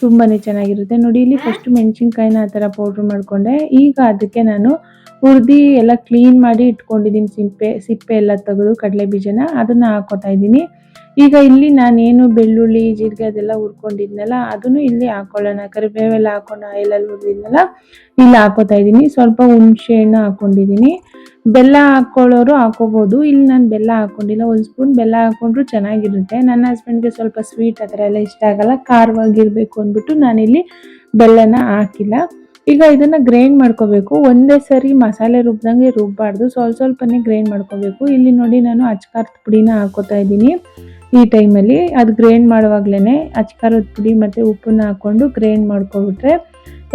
ತುಂಬಾ ಚೆನ್ನಾಗಿರುತ್ತೆ. ನೋಡಿ, ಇಲ್ಲಿ ಫಸ್ಟು ಮೆಣಸಿನ್ಕಾಯಿನ ಆ ಥರ ಪೌಡ್ರ್ ಮಾಡಿಕೊಂಡೆ. ಈಗ ಅದಕ್ಕೆ ನಾನು ಹುರಿದು ಎಲ್ಲ ಕ್ಲೀನ್ ಮಾಡಿ ಇಟ್ಕೊಂಡಿದ್ದೀನಿ, ಸಿಪ್ಪೆ ಎಲ್ಲ ತೆಗೆದು ಕಡಲೆ ಬೀಜನ ಅದನ್ನು ಹಾಕ್ಕೋತಾ ಇದ್ದೀನಿ. ಈಗ ಇಲ್ಲಿ ನಾನೇನು ಬೆಳ್ಳುಳ್ಳಿ, ಜೀರಿಗೆ ಅದೆಲ್ಲ ಹುರ್ಕೊಂಡಿದ್ನಲ್ಲ ಅದನ್ನು ಇಲ್ಲಿ ಹಾಕ್ಕೊಳ್ಳೋಣ. ಕರಿಬೇವೆಲ್ಲ ಹಾಕ್ಕೊಂಡು ಆಯಿಲಲ್ಲಿ ಹುರಿದಿದ್ನಲ್ಲ ಇಲ್ಲಿ ಹಾಕೋತಾ ಇದ್ದೀನಿ. ಸ್ವಲ್ಪ ಹುಣಸೆ ಹಣ್ಣು ಹಾಕ್ಕೊಂಡಿದ್ದೀನಿ. ಬೆಲ್ಲ ಹಾಕ್ಕೊಳ್ಳೋರು ಹಾಕೋಬೋದು, ಇಲ್ಲಿ ನಾನು ಬೆಲ್ಲ ಹಾಕ್ಕೊಂಡಿಲ್ಲ. 1 ಸ್ಪೂನ್ ಬೆಲ್ಲ ಹಾಕ್ಕೊಂಡ್ರು ಚೆನ್ನಾಗಿರುತ್ತೆ. ನನ್ನ ಹಸ್ಬೆಂಡ್ಗೆ ಸ್ವಲ್ಪ ಸ್ವೀಟ್ ಆ ಥರ ಎಲ್ಲ ಇಷ್ಟ ಆಗಲ್ಲ, ಖಾರವಾಗಿರಬೇಕು ಅಂದ್ಬಿಟ್ಟು ನಾನಿಲ್ಲಿ ಬೆಲ್ಲನ ಹಾಕಿಲ್ಲ. ಈಗ ಇದನ್ನು ಗ್ರೈಂಡ್ ಮಾಡ್ಕೋಬೇಕು. ಒಂದೇ ಸರಿ ಮಸಾಲೆ ರುಬ್ದಂಗೆ ರುಬ್ಬಾರ್ದು, ಸ್ವಲ್ಪನೇ ಗ್ರೈಂಡ್ ಮಾಡ್ಕೋಬೇಕು. ಇಲ್ಲಿ ನೋಡಿ, ನಾನು ಅಚ್ಕಾರದ ಪುಡಿನ ಹಾಕೋತಾ ಇದ್ದೀನಿ. ಈ ಟೈಮಲ್ಲಿ ಅದು ಗ್ರೈಂಡ್ ಮಾಡುವಾಗಲೇ ಅಚ್ಕಾರದ ಪುಡಿ ಮತ್ತು ಉಪ್ಪನ್ನ ಹಾಕ್ಕೊಂಡು ಗ್ರೈಂಡ್ ಮಾಡ್ಕೊಬಿಟ್ರೆ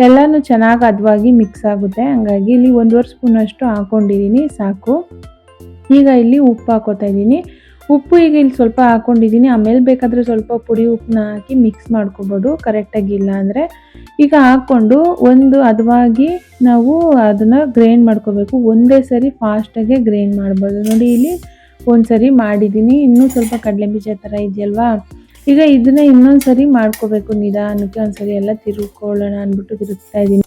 ಎಲ್ಲನೂ ಚೆನ್ನಾಗಿ ಹದವಾಗಿ ಮಿಕ್ಸ್ ಆಗುತ್ತೆ. ಹಂಗಾಗಿ ಇಲ್ಲಿ 1.5 ಸ್ಪೂನಷ್ಟು ಹಾಕ್ಕೊಂಡಿದ್ದೀನಿ, ಸಾಕು. ಈಗ ಇಲ್ಲಿ ಉಪ್ಪು ಹಾಕೋತಾ ಇದ್ದೀನಿ. ಉಪ್ಪು ಈಗ ಇಲ್ಲಿ ಸ್ವಲ್ಪ ಹಾಕ್ಕೊಂಡಿದ್ದೀನಿ. ಆಮೇಲೆ ಬೇಕಾದರೆ ಸ್ವಲ್ಪ ಪುಡಿ ಉಪ್ಪನ್ನ ಹಾಕಿ ಮಿಕ್ಸ್ ಮಾಡ್ಕೊಬೋದು, ಕರೆಕ್ಟಾಗಿಲ್ಲ ಅಂದರೆ. ಈಗ ಹಾಕ್ಕೊಂಡು ಒಂದು ಹದವಾಗಿ ನಾವು ಅದನ್ನು ಗ್ರೈಂಡ್ ಮಾಡ್ಕೋಬೇಕು. ಒಂದೇ ಸರಿ ಫಾಸ್ಟಾಗೆ ಗ್ರೈಂಡ್ ಮಾಡ್ಬೋದು. ನೋಡಿ, ಇಲ್ಲಿ ಒಂದು ಸರಿ ಮಾಡಿದ್ದೀನಿ, ಇನ್ನೂ ಸ್ವಲ್ಪ ಕಡಲೆ ಬೀಜ ಥರ ಇದೆಯಲ್ವಾ. ಈಗ ಇದನ್ನು ಇನ್ನೊಂದು ಸರಿ ಮಾಡ್ಕೋಬೇಕು ನಿಧಾನಕ್ಕೆ. ಒಂದು ಸರಿ ಎಲ್ಲ ತಿರುಗ್ಕೊಳ್ಳೋಣ ಅಂದ್ಬಿಟ್ಟು ತಿರುಗ್ತಾ ಇದ್ದೀನಿ.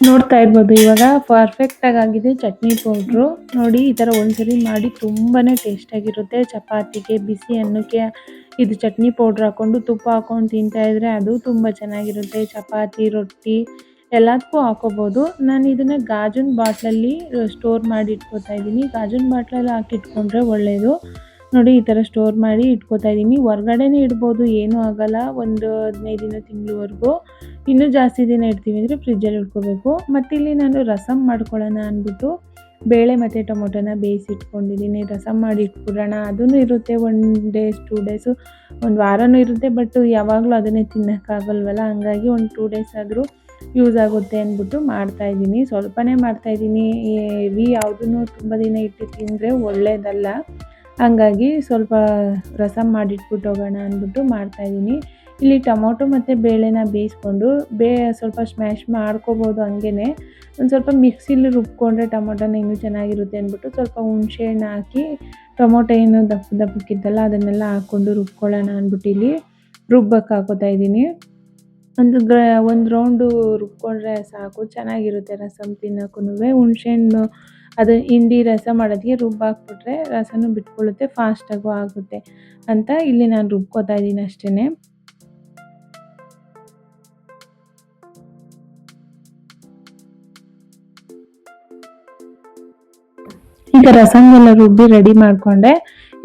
ನೋಡ್ತಾ ಇರ್ಬೋದು, ಇವಾಗ ಪರ್ಫೆಕ್ಟಾಗಿ ಆಗಿದೆ ಚಟ್ನಿ ಪೌಡ್ರು. ನೋಡಿ, ಈ ಥರ ಒಂದ್ಸರಿ ಮಾಡಿ ತುಂಬಾ ಟೇಸ್ಟಾಗಿರುತ್ತೆ. ಚಪಾತಿಗೆ, ಬಿಸಿ ಅನ್ನಕ್ಕೆ ಇದು ಚಟ್ನಿ ಪೌಡ್ರ್ ಹಾಕ್ಕೊಂಡು ತುಪ್ಪ ಹಾಕ್ಕೊಂಡು ತಿಂತಾಯಿದ್ರೆ ಅದು ತುಂಬ ಚೆನ್ನಾಗಿರುತ್ತೆ. ಚಪಾತಿ, ರೊಟ್ಟಿ ಎಲ್ಲದಕ್ಕೂ ಹಾಕೋಬೋದು. ನಾನು ಇದನ್ನು ಗಾಜಿನ ಬಾಟ್ಲಲ್ಲಿ ಸ್ಟೋರ್ ಮಾಡಿ ಇಟ್ಕೋತಾ ಇದ್ದೀನಿ. ಗಾಜಿನ ಬಾಟ್ಲಲ್ಲಿ ಹಾಕಿಟ್ಕೊಂಡ್ರೆ ಒಳ್ಳೆಯದು. ನೋಡಿ, ಈ ಥರ ಸ್ಟೋರ್ ಮಾಡಿ ಇಟ್ಕೋತಾ ಇದ್ದೀನಿ. ಹೊರ್ಗಡೆನೇ ಇಡ್ಬೋದು, ಏನೂ ಆಗೋಲ್ಲ. ಒಂದು 15 ದಿನ, ತಿಂಗಳವರೆಗೂ. ಇನ್ನೂ ಜಾಸ್ತಿ ದಿನ ಇಡ್ತೀವಿ ಅಂದರೆ ಫ್ರಿಜ್ಜಲ್ಲಿ ಇಟ್ಕೋಬೇಕು. ಮತ್ತು ಇಲ್ಲಿ ನಾನು ರಸಮ್ ಮಾಡ್ಕೊಳ್ಳೋಣ ಅಂದ್ಬಿಟ್ಟು ಬೇಳೆ ಮತ್ತು ಟೊಮೊಟೊನ ಬೇಯಿಸಿಟ್ಕೊಂಡಿದ್ದೀನಿ. ರಸಮ್ ಮಾಡಿ ಇಟ್ಬಿಡೋಣ, ಅದೂ ಇರುತ್ತೆ 1 ಡೇಸ್ 2 ಡೇಸು, ಒಂದು ವಾರನೂ ಇರುತ್ತೆ. ಬಟ್ ಯಾವಾಗಲೂ ಅದನ್ನೇ ತಿನ್ನೋಕ್ಕಾಗಲ್ವಲ್ಲ, ಹಂಗಾಗಿ ಒಂದು 2 ಡೇಸ್ ಆದರೂ ಯೂಸ್ ಆಗುತ್ತೆ ಅಂದ್ಬಿಟ್ಟು ಮಾಡ್ತಾಯಿದ್ದೀನಿ. ಸ್ವಲ್ಪನೇ ಮಾಡ್ತಾಯಿದ್ದೀನಿ. ಹೆವಿ ಯಾವುದೂ ತುಂಬ ದಿನ ಇಟ್ಟು ತಿಂದರೆ ಒಳ್ಳೆಯದಲ್ಲ. ಹಂಗಾಗಿ ಸ್ವಲ್ಪ ರಸಮ್ ಮಾಡಿಟ್ಬಿಟ್ಟು ಹೋಗೋಣ ಅಂದ್ಬಿಟ್ಟು ಮಾಡ್ತಾಯಿದ್ದೀನಿ. ಇಲ್ಲಿ ಟೊಮೊಟೊ ಮತ್ತು ಬೇಳೆನ ಬೇಯಿಸ್ಕೊಂಡು ಸ್ವಲ್ಪ ಸ್ಮ್ಯಾಶ್ ಮಾಡ್ಕೋಬೋದು. ಹಂಗೇ ಒಂದು ಸ್ವಲ್ಪ ಮಿಕ್ಸಿಲಿ ರುಬ್ಕೊಂಡ್ರೆ ಟೊಮೊಟೊನ ಇನ್ನೂ ಚೆನ್ನಾಗಿರುತ್ತೆ ಅಂದ್ಬಿಟ್ಟು ಸ್ವಲ್ಪ ಹುಣಸೆ ಹಣ್ಣು ಹಾಕಿ ಟೊಮೊಟೊ ಏನು ದಪ್ಪಕ್ಕಿದ್ದಲ್ಲ ಅದನ್ನೆಲ್ಲ ಹಾಕ್ಕೊಂಡು ರುಬ್ಕೊಳ್ಳೋಣ ಅಂದ್ಬಿಟ್ಟು ಇಲ್ಲಿ ರುಬ್ಬಕ್ಕೆ ಹಾಕೋತಾ ಇದ್ದೀನಿ. ಒಂದು ರೌಂಡು ರುಬ್ಕೊಂಡ್ರೆ ಸಾಕು, ಚೆನ್ನಾಗಿರುತ್ತೆ ರಸಮ್ ತಿನ್ನೋಕ್ಕೂ. ಹುಣಸೆಹಣ್ಣು ಅದು ಹಿಂಡಿ ರಸ ಮಾಡೋದಕ್ಕೆ ರುಬ್ಬಾಕ್ಬಿಟ್ರೆ ರಸನೂ ಬಿಟ್ಕೊಳ್ಳುತ್ತೆ, ಫಾಸ್ಟಾಗೂ ಆಗುತ್ತೆ ಅಂತ ಇಲ್ಲಿ ನಾನು ರುಬ್ಕೋತಾ ಇದ್ದೀನಿ ಅಷ್ಟೇ. ಈಗ ರಸಮ್ಗೆಲ್ಲ ರುಬ್ಬಿ ರೆಡಿ ಮಾಡಿಕೊಂಡೆ.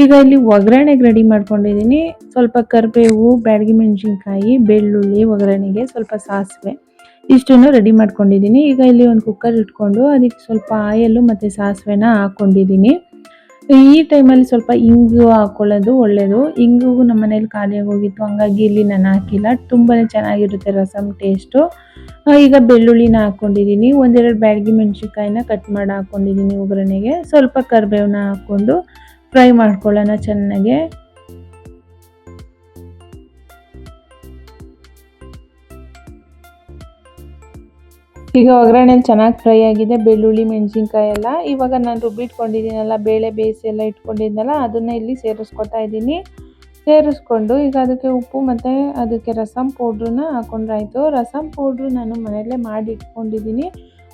ಈಗ ಇಲ್ಲಿ ಒಗ್ಗರಣೆಗೆ ರೆಡಿ ಮಾಡ್ಕೊಂಡಿದ್ದೀನಿ. ಸ್ವಲ್ಪ ಕರಿಬೇವು, ಬ್ಯಾಡಗಿ ಮೆಣಸಿನ್ಕಾಯಿ, ಬೆಳ್ಳುಳ್ಳಿ ಒಗ್ಗರಣೆಗೆ, ಸ್ವಲ್ಪ ಸಾಸಿವೆ ಇಷ್ಟನ್ನು ರೆಡಿ ಮಾಡ್ಕೊಂಡಿದ್ದೀನಿ. ಈಗ ಇಲ್ಲಿ ಒಂದು ಕುಕ್ಕರ್ ಇಟ್ಕೊಂಡು ಅದಕ್ಕೆ ಸ್ವಲ್ಪ ಆಯಲ್ಲು ಮತ್ತು ಸಾಸಿವೆನ ಹಾಕ್ಕೊಂಡಿದ್ದೀನಿ. ಈ ಟೈಮಲ್ಲಿ ಸ್ವಲ್ಪ ಇಂಗು ಹಾಕ್ಕೊಳ್ಳೋದು ಒಳ್ಳೆಯದು. ಇಂಗು ನಮ್ಮ ಮನೇಲಿ ಖಾಲಿಯಾಗಿ ಹೋಗಿತ್ತು, ಹಂಗಾಗಿ ಇಲ್ಲಿ ನಾನು ಹಾಕಿಲ್ಲ. ತುಂಬಾ ಚೆನ್ನಾಗಿರುತ್ತೆ ರಸಮ್ ಟೇಸ್ಟು. ಈಗ ಬೆಳ್ಳುಳ್ಳಿನ ಹಾಕ್ಕೊಂಡಿದ್ದೀನಿ. ಒಂದೆರಡು ಬ್ಯಾಡಗಿ ಮೆಣಸಿನ್ಕಾಯಿನ ಕಟ್ ಮಾಡಿ ಹಾಕ್ಕೊಂಡಿದ್ದೀನಿ ಒಗ್ಗರಣೆಗೆ. ಸ್ವಲ್ಪ ಕರಿಬೇವನ್ನ ಹಾಕ್ಕೊಂಡು ಫ್ರೈ ಮಾಡ್ಕೊಳ್ಳೋಣ ಚೆನ್ನಾಗೆ. ಈಗ ಒಗ್ಗರಣೆಲಿ ಚೆನ್ನಾಗಿ ಫ್ರೈ ಆಗಿದೆ ಬೆಳ್ಳುಳ್ಳಿ ಮೆಣಸಿನ್ಕಾಯಿ ಎಲ್ಲ. ಇವಾಗ ನಾನು ರುಬ್ಬಿಟ್ಕೊಂಡಿದ್ದೀನಲ್ಲ, ಬೇಳೆ ಬೇಯಿಸಿ ಎಲ್ಲ ಇಟ್ಕೊಂಡಿದ್ನಲ್ಲ, ಅದನ್ನು ಇಲ್ಲಿ ಸೇರಿಸ್ಕೊತಾ ಇದ್ದೀನಿ. ಸೇರಿಸ್ಕೊಂಡು ಈಗ ಅದಕ್ಕೆ ಉಪ್ಪು ಮತ್ತು ಅದಕ್ಕೆ ರಸಮ್ ಪೌಡ್ರನ್ನ ಹಾಕೊಂಡ್ರಾಯ್ತು. ರಸಮ್ ಪೌಡ್ರು ನಾನು ಮನೆಯಲ್ಲೇ ಮಾಡಿ ಇಟ್ಕೊಂಡಿದ್ದೀನಿ,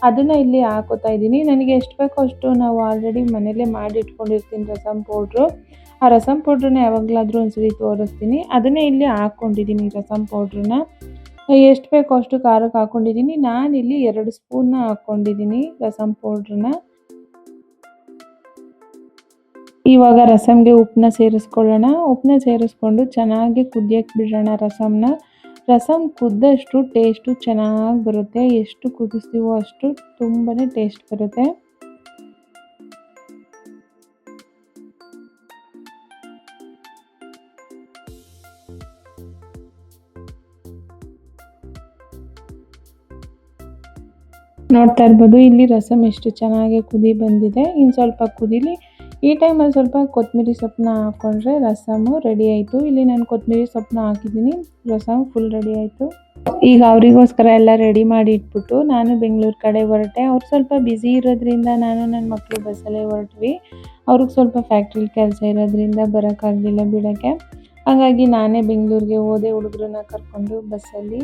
ಅದನ್ನು ಇಲ್ಲಿ ಹಾಕೋತಾ ಇದ್ದೀನಿ. ನನಗೆ ಎಷ್ಟು ಬೇಕೋ ಅಷ್ಟು ನಾವು ಆಲ್ರೆಡಿ ಮನೆಯಲ್ಲೇ ಮಾಡಿ ಇಟ್ಕೊಂಡಿರ್ತೀನಿ ರಸಮ್ ಪೌಡ್ರು. ಆ ರಸಮ್ ಪೌಡ್ರನ್ನ ಯಾವಾಗಲಾದರೂ ಒಂದ್ಸರಿ ತೋರಿಸ್ತೀನಿ. ಅದನ್ನೇ ಇಲ್ಲಿ ಹಾಕ್ಕೊಂಡಿದ್ದೀನಿ ರಸಮ್ ಪೌಡ್ರನ್ನ. ಎಷ್ಟು ಬೇಕೋ ಅಷ್ಟು ಖಾರಕ್ಕೆ ಹಾಕ್ಕೊಂಡಿದ್ದೀನಿ. ನಾನಿಲ್ಲಿ 2 ಸ್ಪೂನ್ನ ಹಾಕ್ಕೊಂಡಿದ್ದೀನಿ ರಸಮ್ ಪೌಡ್ರನ್ನ. ಇವಾಗ ರಸಮ್ಗೆ ಉಪ್ಪನ್ನ ಸೇರಿಸ್ಕೊಳ್ಳೋಣ. ಉಪ್ಪನ್ನ ಸೇರಿಸ್ಕೊಂಡು ಚೆನ್ನಾಗಿ ಕುದಿಯಕ್ಕೆ ಬಿಡೋಣ ರಸಮ್ನ. ರಸಮ್ ಕುದ್ದಷ್ಟು ಟೇಸ್ಟು ಚೆನ್ನಾಗಿ ಬರುತ್ತೆ. ಎಷ್ಟು ಕುದಿಸ್ತೀವೋ ಅಷ್ಟು ತುಂಬಾ ಟೇಸ್ಟ್ ಬರುತ್ತೆ. ನೋಡ್ತಾ ಇರ್ಬೋದು ಇಲ್ಲಿ ರಸಮ್ ಎಷ್ಟು ಚೆನ್ನಾಗಿ ಕುದಿ ಬಂದಿದೆ. ಇನ್ನು ಸ್ವಲ್ಪ ಕುದೀಲಿ. ಈ ಟೈಮಲ್ಲಿ ಸ್ವಲ್ಪ ಕೊತ್ತಂಬರಿ ಸೊಪ್ಪನ್ನ ಹಾಕ್ಕೊಂಡ್ರೆ ರಸಮು ರೆಡಿ ಆಯಿತು. ಇಲ್ಲಿ ನಾನು ಕೊತ್ತಂಬರಿ ಸೊಪ್ಪನ್ನ ಹಾಕಿದ್ದೀನಿ, ರಸಮ್ ಫುಲ್ ರೆಡಿ ಆಯಿತು. ಈಗ ಅವರಿಗೋಸ್ಕರ ಎಲ್ಲ ರೆಡಿ ಮಾಡಿ ಇಟ್ಬಿಟ್ಟು ನಾನು ಬೆಂಗಳೂರು ಕಡೆ ಹೊರಟೆ. ಅವ್ರು ಸ್ವಲ್ಪ ಬ್ಯುಸಿ ಇರೋದ್ರಿಂದ ನಾನು ನನ್ನ ಮಕ್ಕಳು ಬಸ್ಸಲ್ಲೇ ಹೊರಟ್ವಿ. ಅವ್ರಿಗೆ ಸ್ವಲ್ಪ ಫ್ಯಾಕ್ಟ್ರಿಲಿ ಕೆಲಸ ಇರೋದ್ರಿಂದ ಬರೋಕ್ಕಾಗಲಿಲ್ಲ ಬಿಡೋಕ್ಕೆ. ಹಾಗಾಗಿ ನಾನೇ ಬೆಂಗಳೂರಿಗೆ ಹೋದೆ ಹುಡುಗರನ್ನ ಕರ್ಕೊಂಡು ಬಸ್ಸಲ್ಲಿ.